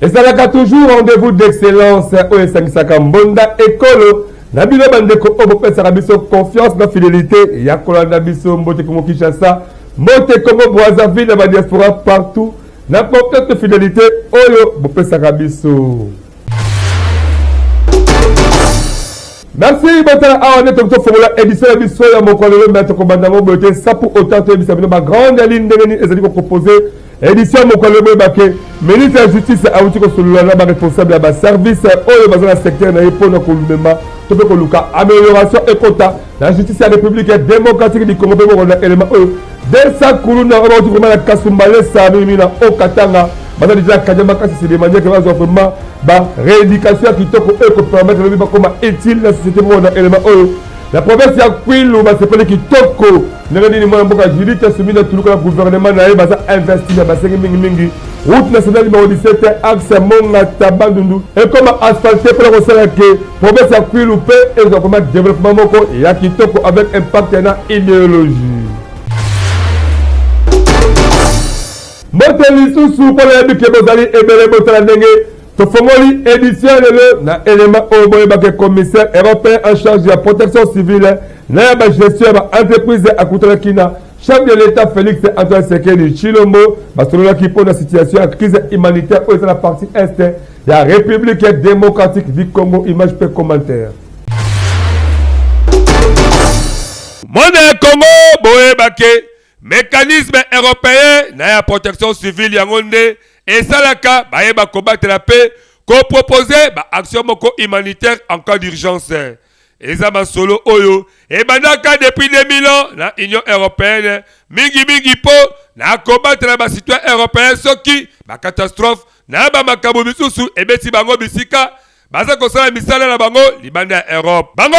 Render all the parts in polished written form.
Et ça l'a toujours rendez-vous d'excellence au Esangisaka Mbonda Ekolo. Nabilo bandeko obope sarabiso confiance na fidélité. Yakola nabiso mbote komo Kinshasa, mbote komo Brazzaville na diaspora partout. Na confiance fidélité oyo bope sarabiso. Merci botala awane tokto formula édition ya biso ya mokolelo maître komandamo bote ça pour autant to bisabino ba grande ligne ndengeni ezali ko proposer édition mokolelo bake ministre de justice a outi ko solula ba responsable ba service oyo bazana secteur na epona ko lumema to pe ko luka amélioration ekota la justice ya république démocratique du Congo pe ko na élément oyo desa kuluna oyo vraiment la kasumbale sa mimina o katanga bazana déjà kanyama kasi c'est des manières que va vraiment ba rééducation qui toko eko permettre le comme utile la société pour na élément oyo la province ya Kwilu ba sepele ki toko ngani ni mwana mboka jilita sumina tuluka gouvernement na ba investir na ba sengi mingi route nationale numéro 17 axe Monga Tabandundu et comme asphalté pour le sala que province ya Kwilu pe et comment développement moko ya ki toko avec impact na idéologie. Moteli sous pour les bique bozali ebele botala ndenge Tofomoli édition le na élément au boyebake commissaire européen en charge de la protection civile na ba gestion ba entreprise à Koutalakina chef de l'état Félix Antoine Sekedi Chilombo basolola ki pour la situation de crise humanitaire au la partie est de la République démocratique du Congo. Image pe commentaire. Monnaie Congo boyebake mécanisme européen na ya protection civile yangonde et salaka baeba combattre la paix ko proposer ba action moko humanitaire en cas d'urgence et ça ma solo oyo et bandaka depuis 2000 ans na Union européenne mingi po na combattre la citoyen européen soki ba catastrophe na ba makabo bisusu et beti bango bisika baza ko sala misala na bango libanda Europe bango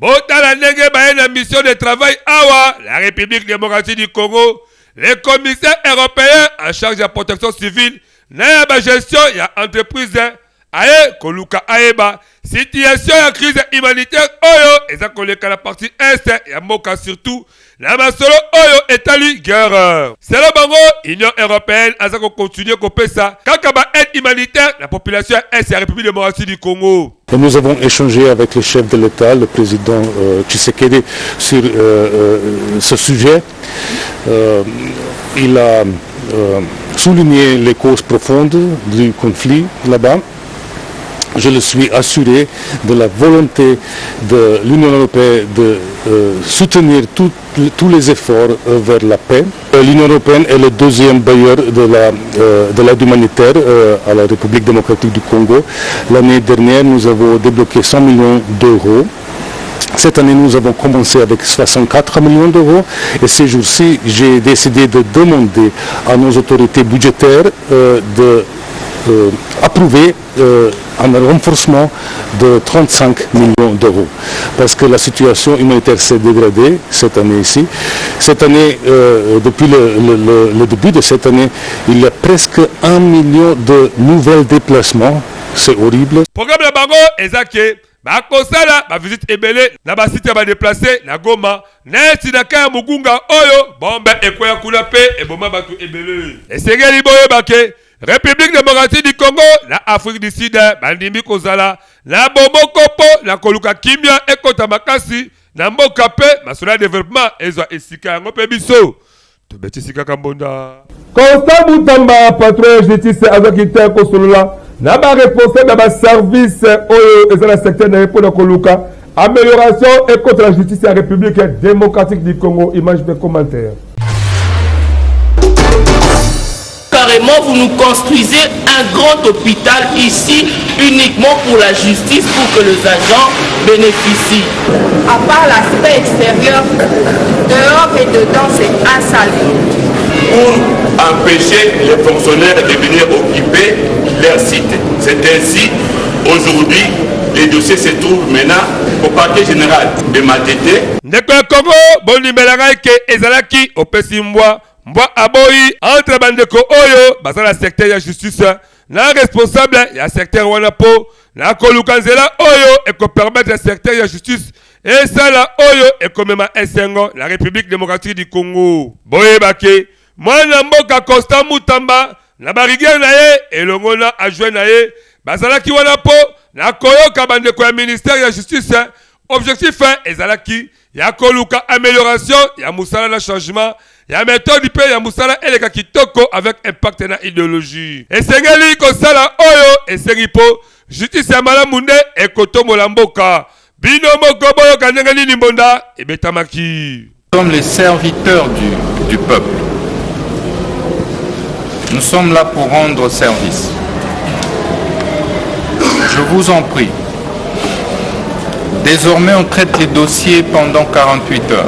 botala ndenge baye na mission de travail awa la République démocratique du Congo. Les commissaires européens en charge de la protection civile na ba gestion ya entreprise aye koluka aeba situation ya crise humanitaire oyo eza koleka la partie est ya moka surtout na masolo oyo etali guerre. C'est le bango Union européenne aza ko continuer ko pesa kaka ba aide humanitaire la population est la République démocratique du Congo. Et nous avons échangé avec le chef de l'État, le président Tshisekedi, sur ce sujet. Il a souligné les causes profondes du conflit là-bas. Je le suis assuré de la volonté de l'Union européenne de soutenir tous les efforts vers la paix. L'Union européenne est le deuxième bailleur de l'aide humanitaire à la République démocratique du Congo. L'année dernière, nous avons débloqué 100 millions d'euros. Cette année, nous avons commencé avec 64 millions d'euros. Et ces jours-ci, j'ai décidé de demander à nos autorités budgétaires d'approuver un renforcement de 35 millions d'euros. Parce que la situation humanitaire s'est dégradée cette année ici. Cette année, depuis le début de cette année, il y a presque 1 million de nouveaux déplacements. C'est horrible. Programme la bango ezake ba kosala ba visite ebele na ba site ba déplacer na Goma na tinaka ya mugunga oyo bombe ekoya kula pe eboma batu ebele. Esengeli boye bake République démocratique du Congo, la Afrique du Sud, bandimi kozala, la bomokopo, la koluka kimia, ekota makasi, na mboka pe, masula développement, ezwa esika yango pe biso. To beti sika kambonda. Constant Boutamba, patron de justice azakita kosolula, na ba responsable ba service oyo ezala secteur na epona koluka, amélioration et contre la justice à la République démocratique du Congo. Image de commentaire. Carrément, vous nous construisez un grand hôpital ici, uniquement pour la justice, pour que les agents bénéficient. À part l'aspect extérieur, dehors et dedans, c'est insalubre. Pour empêcher les fonctionnaires de venir occuper leur site. C'est ainsi, aujourd'hui, les dossiers se trouvent maintenant au parquet général de Matete. Ndeko ya Congo, bondi melangai ke ezalaki opesi mbwa aboyi entre bandeko oyo basala secteur ya justice na responsable ya secteur wana po na koluka nzela oyo ekopermettre ya secteur ya justice esala oyo ekomema esengo la République démocratique du Congo. Boyebake mwana mboka Constant Mutamba na bariguerre na ye elongo na adjoint na ye bazalaki wana po na koyoka bandeko ya ministère ya justice. Objectif ezalaki ya koluka amélioration ya musala na changement ya méthode pe ya musala eleka kitoko avec impact na idéologie. Esengeli kosala oyo esengi po justice ya malamu nde ekotombola mboka. Bino moko boyoka ndenge nini mbonda ebetamaki. Nous sommes les serviteurs du peuple. Nous sommes là pour rendre service. Je vous en prie. Désormais, on traite les dossiers pendant 48 heures.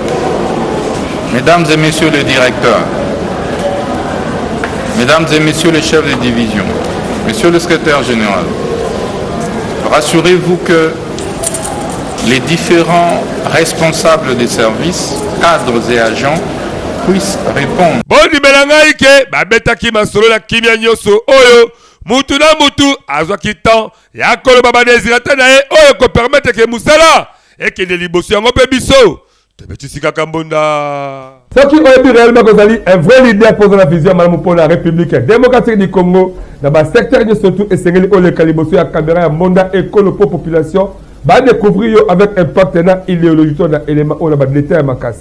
Mesdames et messieurs les directeurs, mesdames et messieurs les chefs de division, monsieur le secrétaire général, rassurez-vous que les différents responsables des services, cadres et agents puissent répondre. Bondi melangai ke babetaki masolo la kimia nyoso oyo mutu na mutu azwaki temps ya koloba badesirata na ye oyo ko permettre ke musala ekende liboso yango pe biso tebetisika kambonda. Soki oyebi réellement kozali un vrai leader pour la vision malamu pour la République démocratique du Congo na ba secteur de surtout esengeli oleka liboso ya caméra ya monda ekolo pour population ba découvrir yo avec impact na idéologie na élément on a ba l'état ya makasi.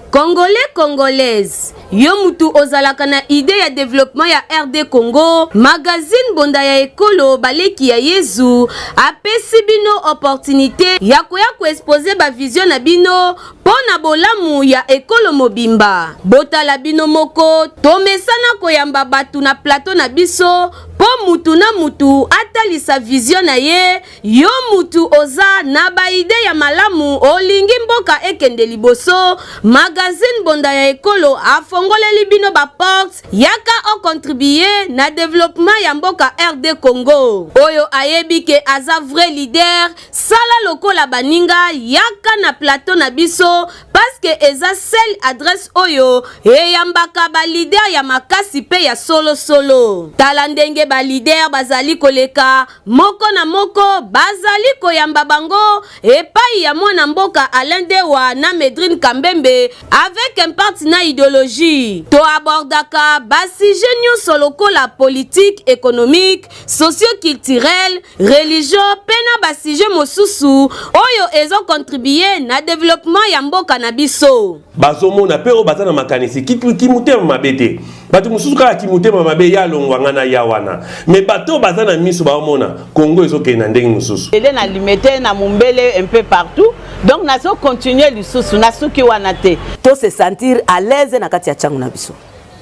Congolais, Congolaises, yo mutu ozalaka na idée ya développement ya RD Congo, magazine bonda ya ekolo baleki ya Yezu, apesi bino opportunité ya koya ko exposer ba vision na bino pona bolamu ya ekolo mobimba. Botala bino moko, tomesana koyamba batu na plateau na biso, po mutu na mutu atalisa vision na ye, yo mutu oza na ba idée ya malamu olingi mboka ekende liboso, magazine bonda ya ekolo afongoleli bino ba porte yaka o contribuer na développement ya mboka RD Congo. Oyo ayebi ke aza vrai leader, sala lokola baninga yaka na plateau na biso parce que eza seule adresse oyo eyambaka ba leader ya makasi pe ya solo. Tala ndenge ba leader bazali koleka moko na moko bazali koyamba bango epai ya mwana mboka Alain Dewa na Medrine Kambembe avec un partenaire idéologie. To abordaka basi nyonso lokola politique, économique, socio-culturel, religion, pena basije mosusu oyo ezo contribuer na développement ya mboka na biso. Bazomona pero bazana makanisi kimutema mabete. Batu mususu kala kimutema mabe ya longwanga na yawana. Me bato bazana miso baomona Congo ezoke na ndenge mususu. Elle na limité na mumbele un peu partout. Donc nazo continuer lisusu na suki wana te. To se sentir à l'aise na kati ya changu na biso.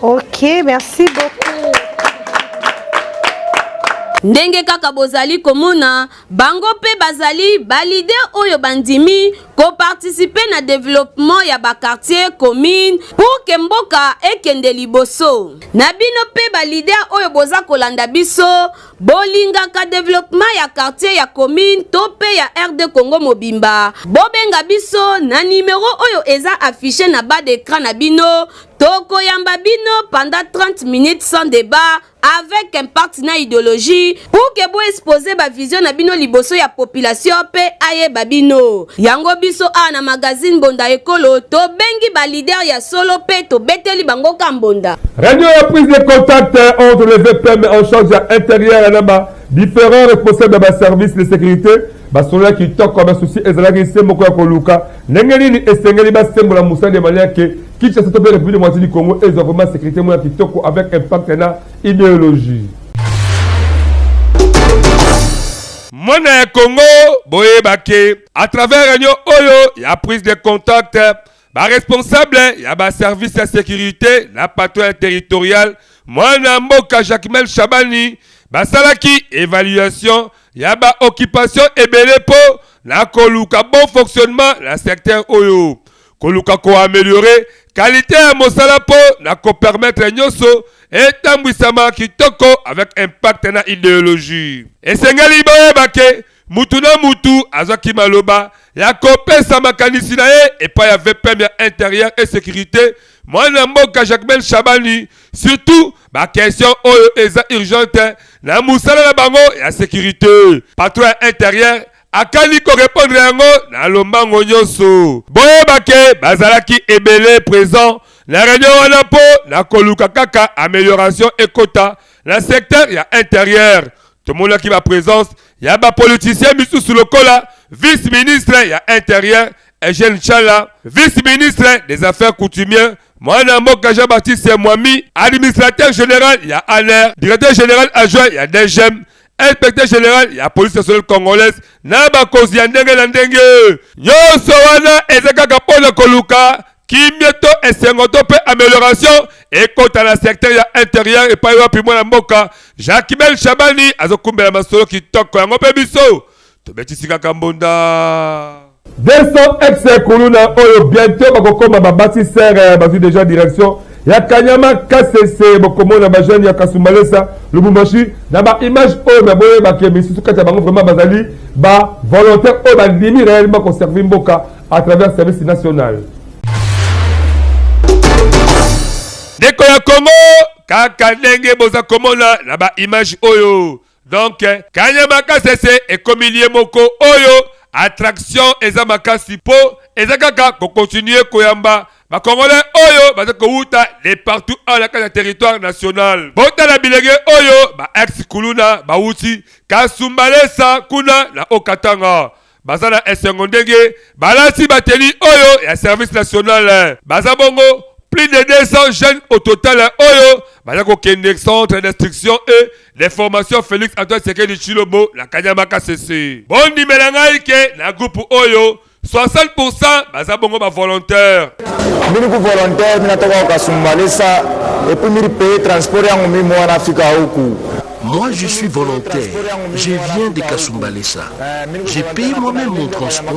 OK, merci beaucoup. Ndenge kaka bozali komona bango pe bazali balide oyo bandimi ko participer na développement ya ba quartier commune pour que mboka ekende liboso. Na bino pe balide oyo boza kolanda biso bolinga ka développement ya quartier ya commune to pe ya RD Congo mobimba. Bobenga biso na numéro oyo eza affiché na bas d'écran na bino. Toko yamba bino pendant 30 minutes sans débat avec un partenaire idéologie pour que bo exposer ba vision na bino liboso ya population pe aye babino. Yango biso na magazine bonda ekolo to bengi ba leader ya solo pe to beteli bango kambonda. Radio la prise de contact entre les VPM en charge intérieur là-bas, différents responsables de la service de sécurité. Basola qui toque comme un souci ezalaki sembo kwa koluka ndengeli ni esengeli ba sembo la musa de manière que qui se tope République démocratique du Congo et vraiment sécurité moi qui toque avec impact na idéologie. Mona Congo boyebake à travers réunion oyo ya prise de contact ba responsable ya ba service de sécurité la patrouille territoriale mwana mboka Jacques-Mel Chabani basalaki évaluation ya ba occupation ebele po na koluka bon fonctionnement la secteur oyo koluka ko améliorer qualité ya mosala po na ko permettre nyoso etambwisama kitoko avec impact na idéologie. Esengeli boyeba ke mutu na mutu azwaki maloba ya kopesa makanisi na ye epai ya VPM ya intérieur et sécurité mwana mboka Jacques Chabani, surtout ba question oyo eza urgente na musala na bango ya sécurité. Patron ya intérieur akali ko répondre yango na lombango nyonso. Boyeba ke bazalaki ebele présent la réunion wana po na koluka kaka amélioration ekota na secteur ya intérieur. Tout le monde qui va présence, il y a des politiciens sous le cola, vice-ministre il y a intérieur, Eugène Chala, vice-ministre des affaires coutumières, Moana Moka Jean-Baptiste Mwami, administrateur général, il y a Aller, directeur général adjoint, il y a DGM, inspecteur général, il y a police nationale congolaise, Naba Kozi Ndenge Landenge, Nyoso wana ezeka kapona koluka, Kimieto esengoto pe amélioration et quant à la secteur ya intérieur et pas yopi mwana mboka Jacques Chabani azokumbela masolo kitoko yango pe biso to betisika kambonda 200 ex-kuluna oyo bientôt bakokoma babâtisseur bazwi déjà direction ya Kanyama KCC bokomona ba jeune ya Kasumbalesa Lubumbashi na ba image oyo baboye bakemisusu kati ya bango vraiment bazali ba volontaire oyo bandimi réellement conserver mboka à travers service national. Deko ya Congo kaka ndenge boza komona na ba image oyo donc Kanyama KCC ekomilie moko oyo attraction eza makasi po eza kaka ko continuer koyamba ba Congolais oyo baza ko uta de partout à la carte territoire national bota na bilenge oyo ba ex kuluna ba uti Kasumbalesa kuna na Okatanga baza na esengo ndenge balasi bateli oyo ya service national baza bongo plus de 200 jeunes au total oyo bazako kende centre d'instruction et de formation Félix Antoine Sekedi Chilobo la Kanyama KCC. Bon nimela ngai ke na groupe oyo 60% baza bongo ba volontaire. Mini ku volontaire mina toka Kasumbalesa et puis miri payer transport yango mi mwana Afrika huku. Moi, je suis volontaire. Je viens de Kasumbalesa. J'ai payé moi-même mon transport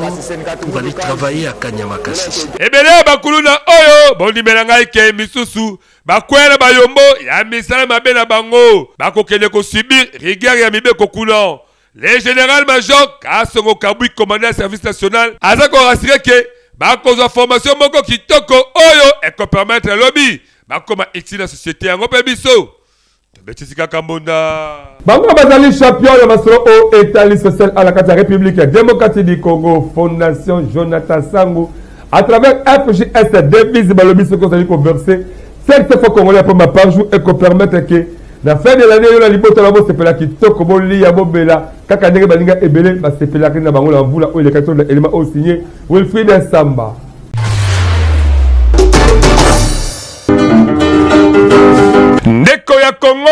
pour aller travailler à Kanyama KCC. Ebele bakuluna oyo bondi menanga ike misusu bakwela bayombo ya misala mabe na bango bakokende ko subir rigueur ya mibe kokuna. Le général major Kasongo Kabui commandant service national azako rassuré que bakozwa formation moko kitoko oyo et ko permettre lobby bakoma ici la société yango pe biso. Bango bazali champion ya masolo o etali social à la carte République démocratique du Congo Fondation Jonathan Sangu à travers FJS devise balobi ce qu'on a conversé 7 fois congolais par jour et qu'on permettre que la fin de l'année yo la liboto la bo sepela kitoko boli ya bobela kaka ndenge balinga ebele ba sepela kina bango la mvula o le carton de élément au signé Wilfried Samba. Ndeko ya Congo,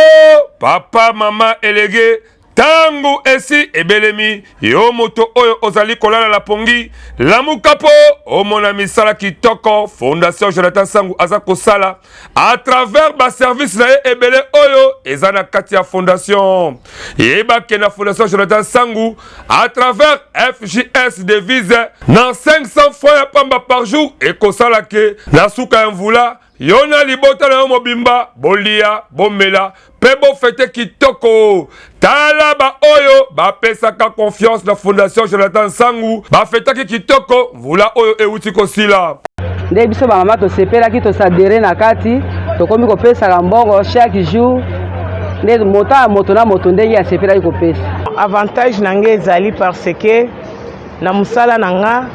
papa, mama, elege, tangu esi ebelemi, yo moto oyo ozali kolala la pongi, lamu kapo, o mona misala kitoko, Fondation Jonathan Sangu azako sala, à travers ba service na ebele oyo, ezana katia fondation. Yeba kena Fondation Jonathan Sangu, à travers FJS devise, nan 500 fois pamba par jour, et kosala ke, na suka mvula, Yona libota na mobimba, bolia, bomela, pebo fete kitoko. Tala ba oyo, ba pesaka confiance na Fondation Jonathan Sangu, ba fete kitoko, vula oyo euti kosila. Nde biso ba mama to sepela ki to sadere na kati, to komi ko pesa ka mbongo chaque jour. Nde moto na moto ndenge ya sepela ki ko pesa. Avantage nange ezali parce que na musala nanga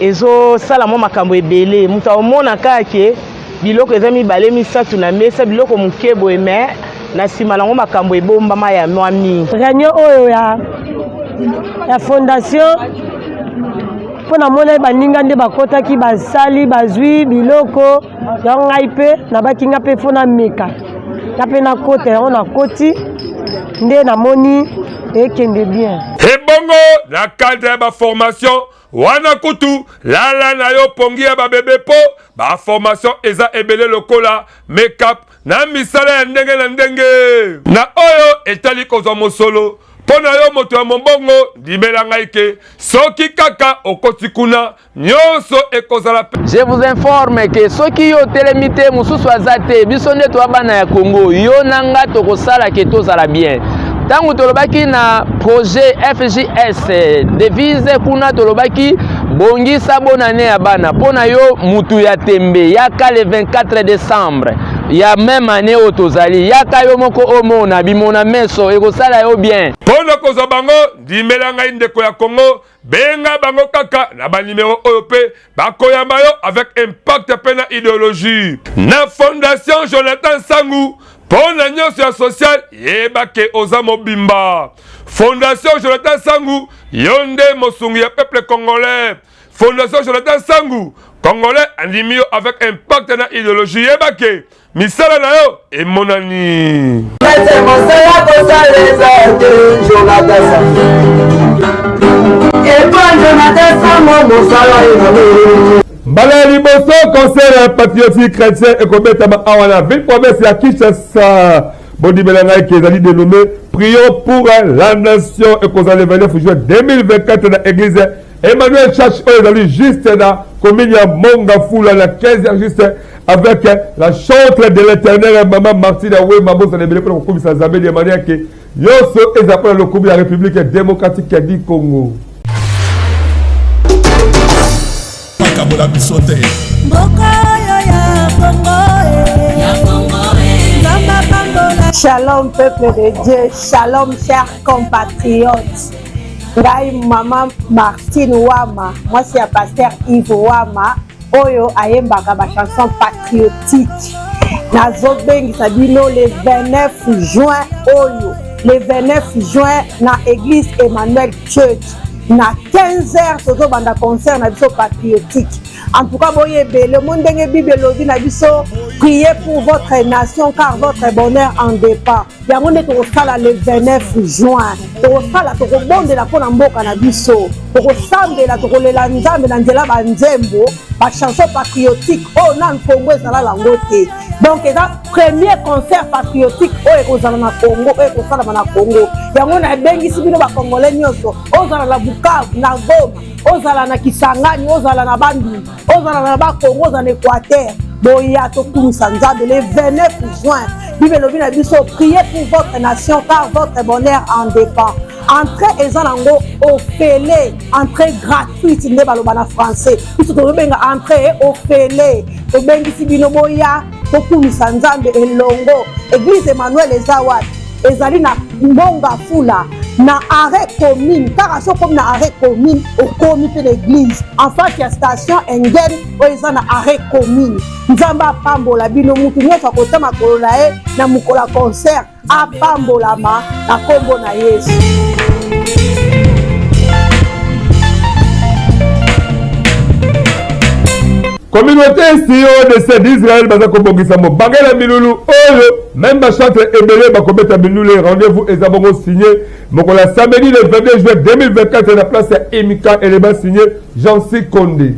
ezo sala mo makambo ebele mutu omona kake biloko eza mibale misatu na mesa biloko mukebo eme na sima nango makambo ebombama ya mwa mingi réunion oyo ya fondation mpona mona baninga nde bakotaki basali bazwi biloko yango ngai mpe nabakinga mpe fona meka nga mpe nakota yango nakoti nde namoni ekende bien ebongo na cadre ya baformation wana kutu lala na yo pongi ya babebe po ba formation eza ebele lokola make-up na misala ya ndenge na ndenge na oyo etali kozwa mosolo Pona yo moto ya mombongo ndimela ngai ke soki kaka okoti kuna nyonso ekozala. Je vous informe que soki yo telemite mususu azate biso nde to bana ya Congo yo nanga tokosala ke tozala bien. Tangu tolobaki na projet FJS devise kuna tolobaki bongisa bonane ya bana pona yo mutu ya tembe yaka le 24 décembre ya même année otozali yaka yo moko omona bimona meso ekosala yo bien. Pona kozwa bango ndimela ngai ndeko ya Congo benga bango kaka na ba numéro oyo pe bakoyamba yo avec impact pe na idéologie. Na fondation Jonathan Sangu pona nyonso ya social yebake oza mobimba. Fondation Jonathan Sangu yonde mosungi ya peuple congolais. Fondation Jonathan Sangu congolais andimi yo avec impact na idéologie yebake misala na yo emonani. Mbala ya liboso conseil patriotique chrétien ekobetama awa na ville province ya Kinshasa. Bondimela ngai ki ezali dénommé prions pour la nation ekozala le 29 juin 2024 na église Emmanuel Church oyo ezali juste na commune ya Mongafula na 15h juste avec la chantre de l'éternel maman Martine Wema bosa lebele pour kokumisa Nzambe de manière que yoso ezapona le couple la République démocratique du Congo. Shalom peuple de Dieu, shalom chers compatriotes. Ngai maman Martine Wama, moi c'est le pasteur Yves Wama, oyo ayembaka ba chanson patriotique. Nazo bengisa bino le 29 juin oyo, le 29 juin na église Emmanuel Church. Na 15h tozo banda concert na biso patriotique. En tout cas, le monde de Bible lobi na biso, priez pour votre nation car votre bonheur en dépend. Ya monde to sala le 29 juin. To sala to bonde la pona mboka na biso. To sambe la to lela nzambe na nzela ba nzembo, ba chanson patriotique o nan Congo sala la ngote. Donc c'est le premier concert patriotique o ekozala na Congo, o ekozala na Congo. Ya monde na bengi sibino ba congolais nyonso, ozala na Bukavu, na Goma, ozala na Kisangani, ozala na Bandundu, ozala na Bakongo, ozala na Équateur. Boya to kumisa nzambe le 29 juin. Bible lobi na biso priez pour votre nation car votre bonheur en dépend. Entrée ezanango ofele, entrée gratuite nde baloba na français. Biso to benga entrée ofele. To bengi sibino boya to kumisa nzambe elongo. Église Emmanuel Ezawat ezali na Mongafula na arrêt commune car so comme na arrêt commune au comité l'église en face ya station Engen o eza na arrêt commune nzamba pambola bino mutu nyonso akotama kolola e na mukola concert apambolama na kombo na Yesu. Communauté CEO de ces d'Israël baza kobongisa mo bagala milulu oyo même ba chantre ebele ba kobeta milulu rendez-vous ezabongo signé mokola samedi le 22 juin 2024 na place ya Emika élément signé Jean-C Condé.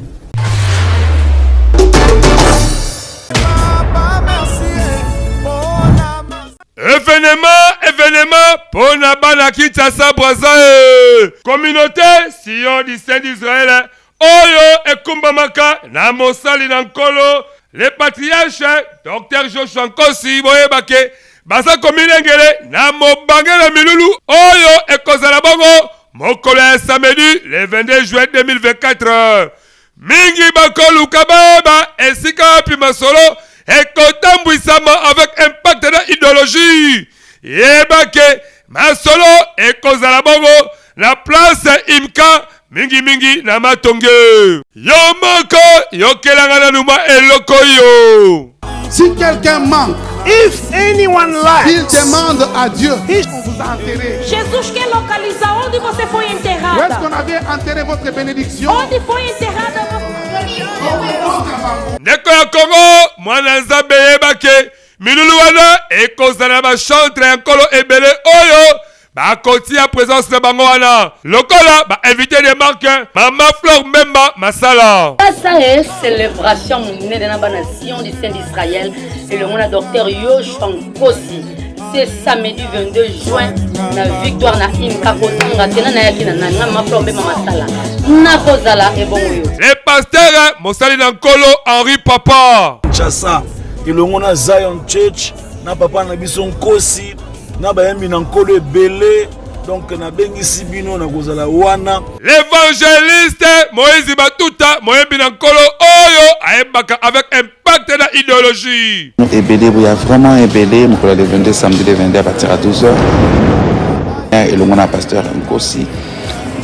Événement pour Nabana Kinshasa Brazzaville. Communauté Sion du Saint d'Israël. Oyo ekumbamaka na mosali na nkolo le patriarche Dr Joshua Nkosi boyebake basa komilengele na mobangela milulu oyo ekozala bongo mokolo ya samedi le 22 juin 2024 mingi bakoluka baba esika wapi masolo ekotambwisama avec impact na idéologie yebake masolo ekozala bongo na place Imka mingi na matonge yo moko yokelanga na numa eloko yo. Si quelqu'un manque, if anyone lies, il demande à Dieu. On vous a enterré. Jesus quer localizar onde você foi enterrado. Où est-ce qu'on avait enterré votre bénédiction? Onde foi enterrada Ndeko ya Congo mwana nzambe yebake milulu wana ekozala ba chantre ya nkolo ebele oyo ba koti à présence de bango wana lokola ba invité de marque Mama Fleur Memba Masala. Ça est célébration monnaie de la nation du Saint d'Israël et le monde docteur Joshua Nkosi. ce samedi 22 juin la victoire na Inka Kotanga tena na yakina na maplombe masala na kozala ebongo. Le pasteur Mosali Nankolo Henri Papa Chassa ilongo na Zion Church na papa na biso nkosi na bayembi na nkolo ebele donc na bengisi bino na kozala wana. L'évangéliste Moïse Batuta moyembi na nkolo oyo ayebaka avec impact na idéologie. Ebele il y a vraiment ebele mokolo le 22 samedi le 22 à partir à 12h. Et le mon pasteur Nkosi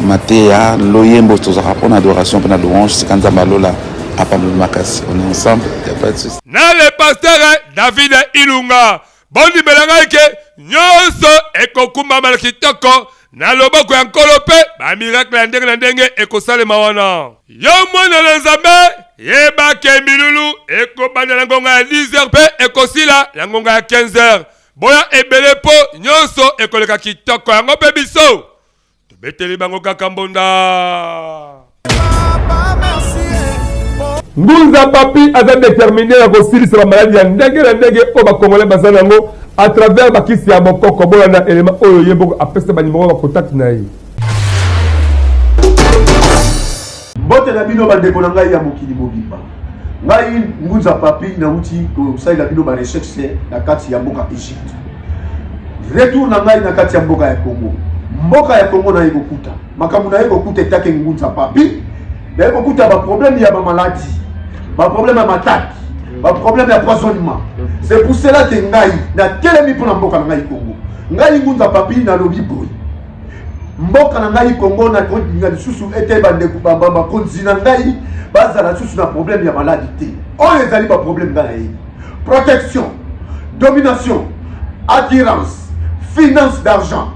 Matéa Loyembo tozaka pour adoration pour louange c'est quand Zambalola à Pamela Makasi on est ensemble il y a pas de souci. Na le pasteur David Ilunga bondi belanga ke nyonso ekokumba mal kitoko na loboko ya nkolo pe ba miracle ya ndenge na ndenge ekosalema wana. Yo mwana na Nzambe yeba ke milulu ekobanda na ngonga ya 10h pe ekosila na ngonga ya 15h. Boya ebele po nyonso ekoleka kitoko yango pe biso tobeteli bango kaka mbonda. Ngunza Papi aza déterminé à kosilisa ba maladie ya ndenge na ndenge o ba congolais bazana yango à travers bakisi ya bokoko bola na élément oyo yeboko apesa ba numéro ba contact na ye. Bote na bino bandeko na ngai ya mokili mobimba. Ngai Ngunza Papi na uti ko saila bino ba recherche na kati ya mboka Egypte. Retour na ngai na kati ya mboka ya Congo. Mboka ya Congo na ekokuta. Makambo na ekokuta etake Ngunza Papi. Na ekokuta ba problème ya ba maladie. Ba problème ya mataki. Ba problème ya poisonnement. C'est pour cela que ngai na telemi pour na mboka na ngai Congo. Ngai Ngunza Papi na lobi boy. Mboka na ngai Congo na kontinga lisusu ete bandeko ba kontinga ngai bazala lisusu na problème ya maladie te. Oyo ezali ba problème ngala ye. Protection, domination, attirance, finance d'argent.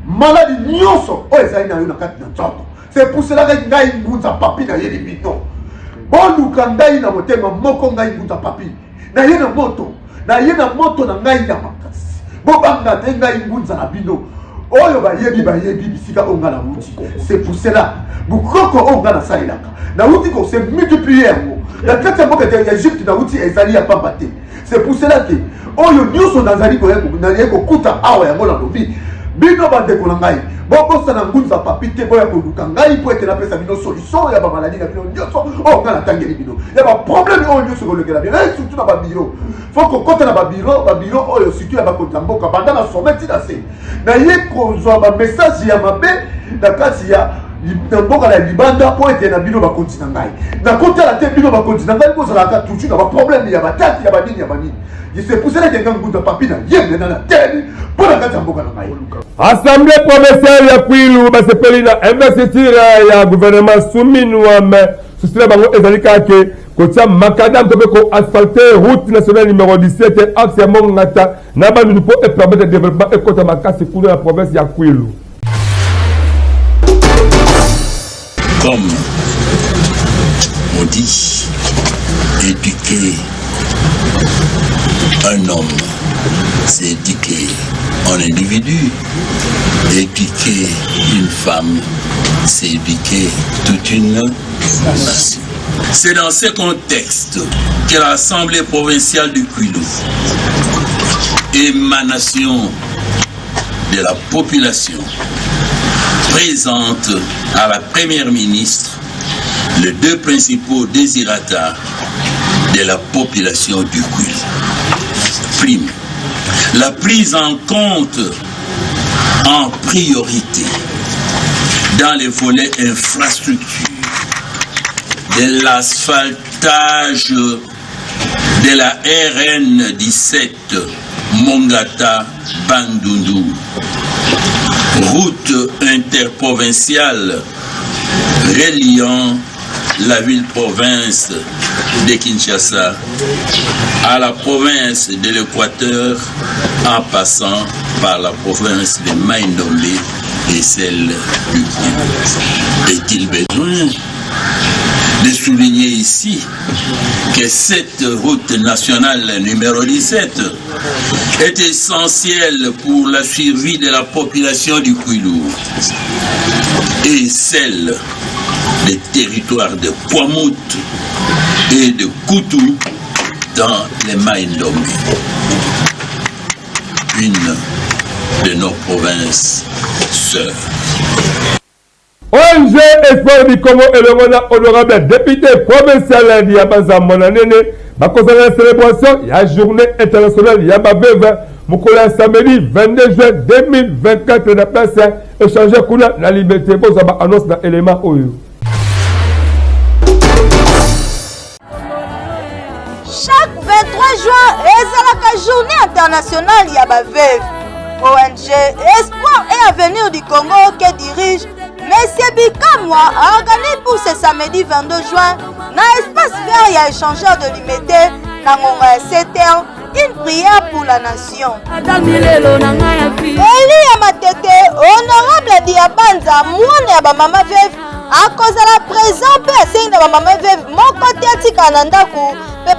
Maladie nyonso oyo ezali na yo na kati na nzoto. C'est pour cela que ngai Ngunza Papi na yeli bino. Boluka ngai na motema moko ngai Ngunza Papi. Na ye na moto na ngai na makasi. Bobanga te ngai Ngunza na bino. Oyo bayebi bisika onga na wuti. C'est pour cela bukoko onga na sailaka. Na wuti ko se multiplier ngo. La kati ya mboka ya Egypte na wuti ezali ya pamba te. C'est pour cela que oyo nyuso nazali ko yeko kuta awa ya ngona lobi. Bino bandeko na ngai. Bokosa na Ngunza Papi te boya ko luka ngai po ete na pesa bino solution ya ba maladie na bino nyonso. O ngana tangeli bino. Ya ba problème oyo nyonso ko lekela bino. Surtout na ba bureau. Faut ko kota na ba bureau oyo surtout ya ba kota mboka banda na sommet ti na se. Na ye ko zo ba message ya mabe na kati ya mboka la libanda po ete na bino ba kontina ngai. Na kota la te bino ba kontina ngai ko za ka tuchu na ba problème ya bataki ya banini ya banini. C'est pour cela que Ngunza Papi na yembe na tele pour la kati ya mboka na ngai. Assemblée provinciale ya Kwilu basepeli na investiture ya gouvernement Souminouame susila bango ezali kake kotia makadam tope ko asphalter route nationale numéro 17 axe ya Mongata na bandu po et permettre le développement et kota makasi kuna la province ya Kwilu. Comme on dit, éduquer un homme, c'est éduquer un individu. Éduquer une femme, c'est éduquer toute une nation. C'est dans ce contexte que l'Assemblée provinciale du Kwilu, émanation de la population, présente à la Première ministre les deux principaux désirata de la population du Kwilu. Prime, la prise en compte en priorité dans les volets infrastructures de l'asphaltage de la RN 17 Mongata Bandundu, route interprovinciale reliant la ville-province de Kinshasa à la province de l'Équateur en passant par la province de Maïndombe et celle du Kwilu. Est-il besoin de souligner ici que cette route nationale numéro 17 est essentielle pour la survie de la population du Kwilu et celle des territoires de Kwamut et de Koutou dans les Maïndombe. une de nos provinces sœurs. ONG Espoir du Congo et le Mona honorable député provincial Diabaza Monanene, ma concernant la célébration, il y a la journée internationale, il y a ma veuve, Moukola samedi 22 juin 2024, la place échanger Kuna la liberté, pour ça annonce dans l'élément Oyo. Chaque 23 juin, c'est la journée internationale, il y a ma veuve. ONG Espoir et Avenir du Congo qui dirige Monsieur Bikamwa organise pour ce samedi 22 juin dans l'espace vert et échangeur de l'imité dans Ngonga 7 heures, une prière pour la nation. Eli Yamatete, honorable Diabanza, Mouane ya Mama Veuve, à cause de la présence et à signe de Mama Veuve, mon côté Atika Nandaku, la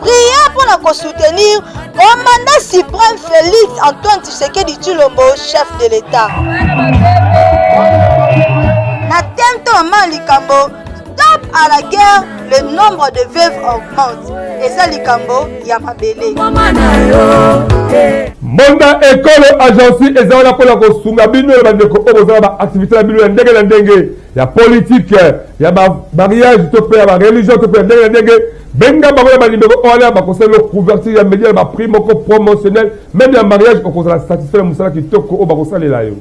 prière pour la soutenir commandant suprême Félix Antoine Tshisekedi Tshilombo, chef de l'État. Na tento Likambo, stop à la guerre, le nombre de veuves augmente. Et ça Likambo, Yamabele. Monda école agence ezala pour la kosunga bino ya bandeko obozala ba activité la bino ya ndenge na ndenge ya politique ya ba mariage to pe ya ba religion to pe ndenge na ndenge benga bango ya balibeko ola ba conseil le couverture ya média ba prix moko promotionnel même ya mariage ko kozala satisfaire musala kitoko o ba kosalela yo.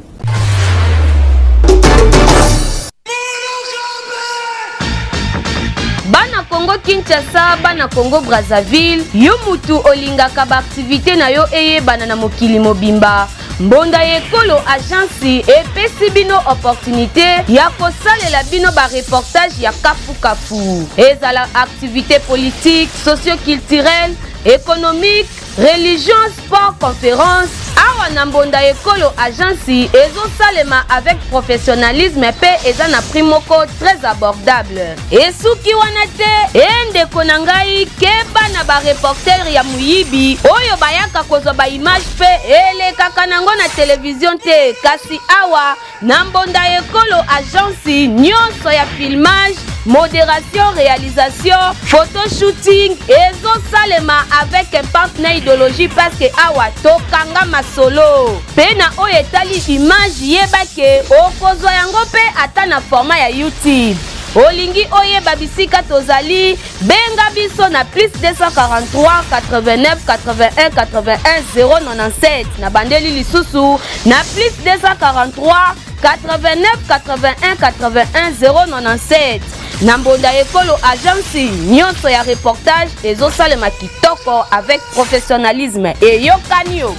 Bana Congo Kinshasa, bana Congo Brazzaville, yo mutu olingaka ba activité na yo eye bana na mokili mobimba. Mbonda ekolo agence epesi bino opportunité ya kosalela bino ba reportage ya kafu kafu. Ezala activité politique, socio-culturelle, économique, religion, sport, conférence. Awa na mbonda ekolo agence ezosalema avec professionnalisme pe eza na prix moko très abordable. Esuki wana te endeko na ngai keba na ba reporter ya muyibi oyo bayaka kozwa ba image pe elekaka nango na télévision te kasi awa na mbonda ekolo agence nyonso ya filmage, modération, réalisation, photoshooting ezosalema avec un partenaire idéologie parce que awa tokanga masolo pena oyo etali image yebake okozwa yango pe ata na format ya YouTube. Olingi oyeba bisika tozali benga biso na plus 243 89 81 81 097 na bandeli lisusu na plus 243 89 81 81 097 na mbonda ekolo agence nyonso ya reportage ezosalema kitoko avec professionnalisme et yokanio.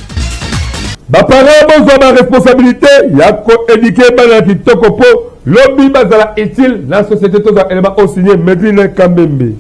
Baparents bozwa ba responsabilité ya ko-éduquer bana kitoko po lobby bazala utile na société toza élément au signé Medline Kambembe.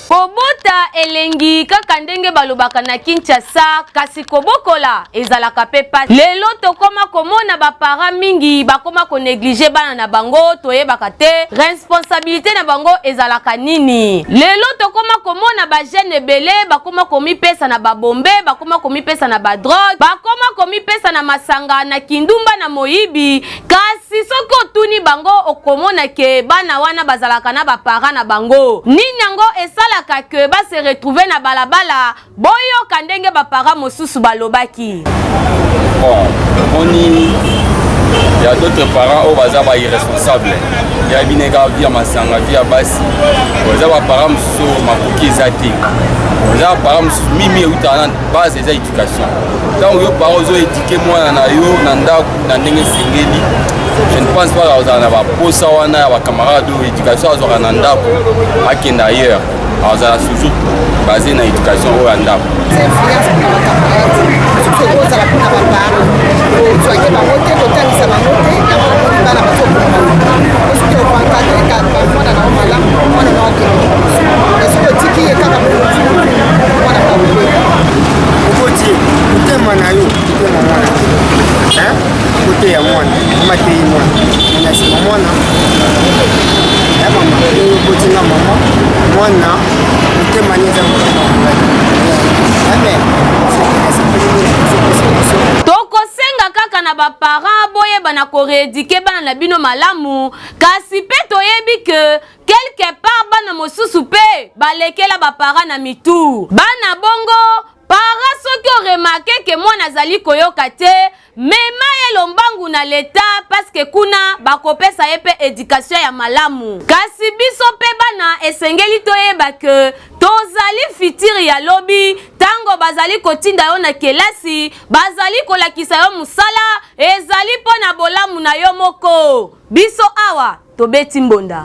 Kobota elengi kaka ndenge balobaka na Kinshasa kasi kobokola ezalaka pe pati. Lelo tokoma komona bapara mingi bakoma ko négliger bana na bango toyebaka te responsabilité na bango ezalaka nini. Lelo tokoma komona ba jeune ebele bakoma komipesa na babombe bakoma komipesa na ba drogue bakoma komipesa na masanga na kindumba na moyibi kasi soko tuni bango okomona ke bana wana bazalaka na bapara na bango nini yango esala que ba se retrouver na balabala boyo kandenge ba para mosusu balobaki. Bon, il y a d'autres parents qui sont irresponsables. Il y a bineka via masanga via basi. Ils ont parents sur ma cookie zati. Ils ont parents mimi utana base des éducation. Quand ils parents ont éduqué moi na yo nanda na ndenge singeli. Je ne pense pas que vous avez posa wana ya camarades d'éducation à Zorananda à Kenya ailleurs. Alors, ça a toujours basé dans l'éducation au Rwanda. C'est influence pour les camarades. Surtout que vous avez la parole. Vous avez la montée, vous avez la montée, vous avez la montée. Vous avez la tokosenga kaka na baparent boyeba na koréédike bana na bino malamu kasi pe toyebi ke quelque part bana mosusu pe balekela baparent na mitu bana bongo para soki oremake ke mwana azali koyoka te mema ye lombangu na leta paske kuna bakopesa ye pe éducation ya malamu kasi biso pe bana esengeli toyeba ke tozali fitiri ya lobi tango bazali kotinda yo na kelasi bazali kolakisa yo musala ezali mpo na bolamu na yo moko biso awa tobeti mbonda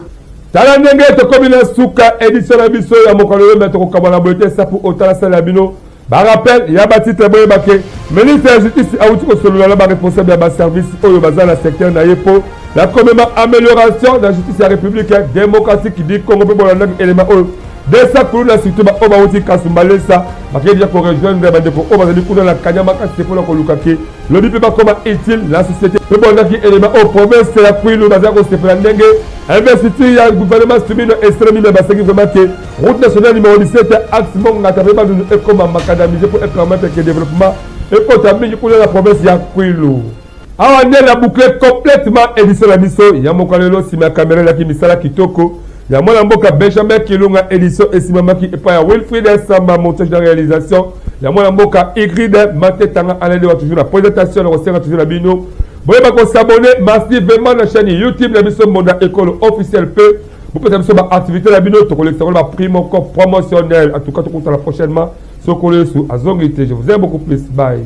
tala ndenge tokomi na suka édition na biso ya mokolo oyo tokokabwana boye te sapu otala sala ya bino barappel ya batitre boyebake ministre ya justice awuti kosolola na baresponsable ya baservice oyo baza na secteur na ye mpo na komema amélioration na justice ya république démocratique du congo mpe bolandaki élément oyo desa kuluna surtout baoyo bawuti kasumbalesa bakei deja korejoindre bandeko oyo bazali kuna na kanya makasi mpona koluka ke lobi mpe bakoma utile na société mpe bolandaki élément oyo province ya kwilu bazala kosepela ndenge investiture ya gouvernement sumino estremime basengi vraiment ke route nationale numéro 17 axe mongata mpe bandundu ekoma makadamize mpo epermettre ke développement ekota mingi kuna na province ya kwilu awa nde na boucle complètement édition na biso ya mokolo lelo nsima ya caméra elaki misala kitoko ya mwana mboka Benjamin Kilunga édition esimamaki epai ya Wilfried Samba montage de réalisation ya mwana mboka Ingrid Matetanga alende wa toujours la présentation na kosenga toujours la bino boyeba ko s'abonner massivement na chaîne YouTube na biso Monda École officielle pe vous pouvez biso ba activité la bino to collecter la prime encore promotionnel en tout cas tout la prochainement sokolo sous azongité je vous aime beaucoup plus bye